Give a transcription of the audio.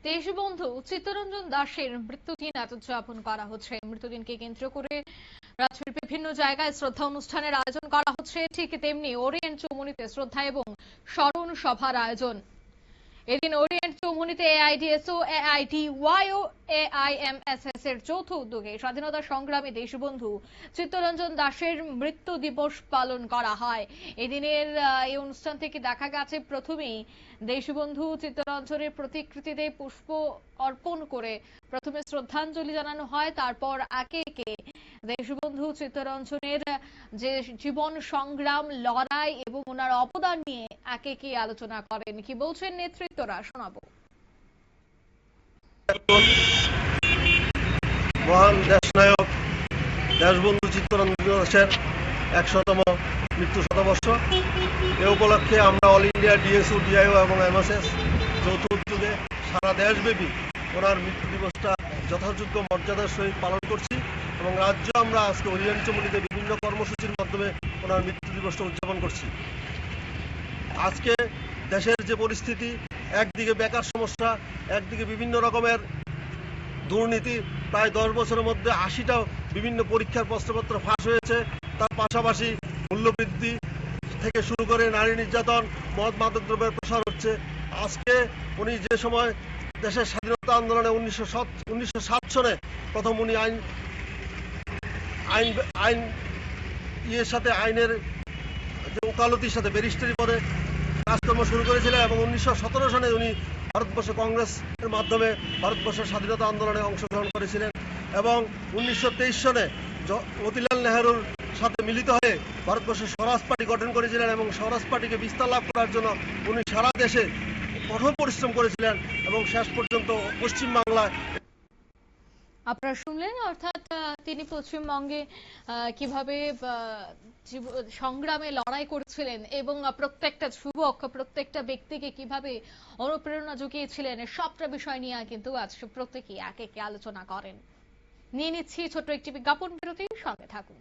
দেশবন্ধু চিত্তরঞ্জন দাশের মৃত্যুদিন আজ উদযাপন করা হচ্ছে। মৃত্যুদিনকে কেন্দ্র করে রাজ্যের বিভিন্ন জায়গায় শ্রদ্ধা অনুষ্ঠানের আয়োজন করা হচ্ছে। ঠিক তেমনি ওরিয়েন্ট চৌমুহনীতে শ্রদ্ধা এবং স্মরণ সভার আয়োজন। এদিন ওরিয়েন্ট চৌমুহনীতে এআইডিএসও, এআইডিওয়াইও, এআইএমএসএস এর যৌথ উদ্যোগে স্বাধীনতা সংগ্রামী দেশবন্ধু চিত্তরঞ্জন দাশের মৃত্যু দিবস পালন করা হয়। এদিনের এই অনুষ্ঠান থেকে দেখা গেছে প্রথমেই দেশবন্ধু চিত্তরঞ্জনের প্রতিকৃতিতে পুষ্প অর্পণ করে প্রথমে শ্রদ্ধাঞ্জলি জানানো হয়, তারপর একে একে দেশবন্ধু চিত্তরঞ্জনের যে জীবন সংগ্রাম, লড়াই এবং ওনার অবদান নিয়ে একে একে আলোচনা করেন। কি বলছেন নেতৃত্বরা, শোনাবো। মহান দেশনায়ক দেশবন্ধু চিত্তরঞ্জন দাশের 100তম মৃত্যু শতবর্ষ। এ উপলক্ষে আমরা অল ইন্ডিয়া ডিএসও, ডিআইও এবং এমএসএস যৌথ উদ্যোগে সারা দেশব্যাপী ওনার মৃত্যু দিবসটা যথাযোগ্য মর্যাদার সহিত পালন করছি এবং রাজ্য আমরা আজকে ওরিয়েন্ট চৌমুহনীতে বিভিন্ন কর্মসূচির মাধ্যমে ওনার মৃত্যু দিবসটা উদযাপন করছি। আজকে দেশের যে পরিস্থিতি, একদিকে বেকার সমস্যা, একদিকে বিভিন্ন রকমের দুর্নীতি, প্রায় 10 বছরের মধ্যে 80টা বিভিন্ন পরীক্ষার প্রশ্নপত্র ফাঁস হয়েছে। তার পাশাপাশি মূল্যবৃদ্ধি থেকে শুরু করে নারী নির্যাতন, মদ মাদক প্রসার হচ্ছে। আজকে উনি যে সময় দেশের স্বাধীনতা আন্দোলনে 1907 সনে প্রথম উনি আইনের যে ওকালতির সাথে ব্যারিস্টারি পদে কাজকর্ম শুরু করেছিলেন এবং 1917 সনে উনি ভারতবর্ষ কংগ্রেসের মাধ্যমে ভারতবর্ষের স্বাধীনতা আন্দোলনে অংশগ্রহণ করেছিলেন এবং 1923 সনে মতিলাল নেহরুর সাথে মিলিত হয়ে ভারতবর্ষের স্বরাজ পার্টি গঠন করেছিলেন এবং স্বরাজ পার্টিকে বিস্তার লাভ করার জন্য উনি সারা দেশে কঠোর পরিশ্রম করেছিলেন এবং শেষ পর্যন্ত পশ্চিমবাংলায়। আপনারা শুনলেন, অর্থাৎ তিনি পশ্চিমবঙ্গে কিভাবে সংগ্রামে লড়াই করেছিলেন এবং প্রত্যেকটা যুবক, প্রত্যেকটা ব্যক্তিকে কিভাবে অনুপ্রেরণা জুগিয়েছিলেন, সবটা বিষয় নিয়ে কিন্তু আজ প্রত্যেকেই একে একে আলোচনা করেন। নিয়ে নিচ্ছি ছোট্ট একটি বিজ্ঞাপন বিরতি, সঙ্গে থাকুন।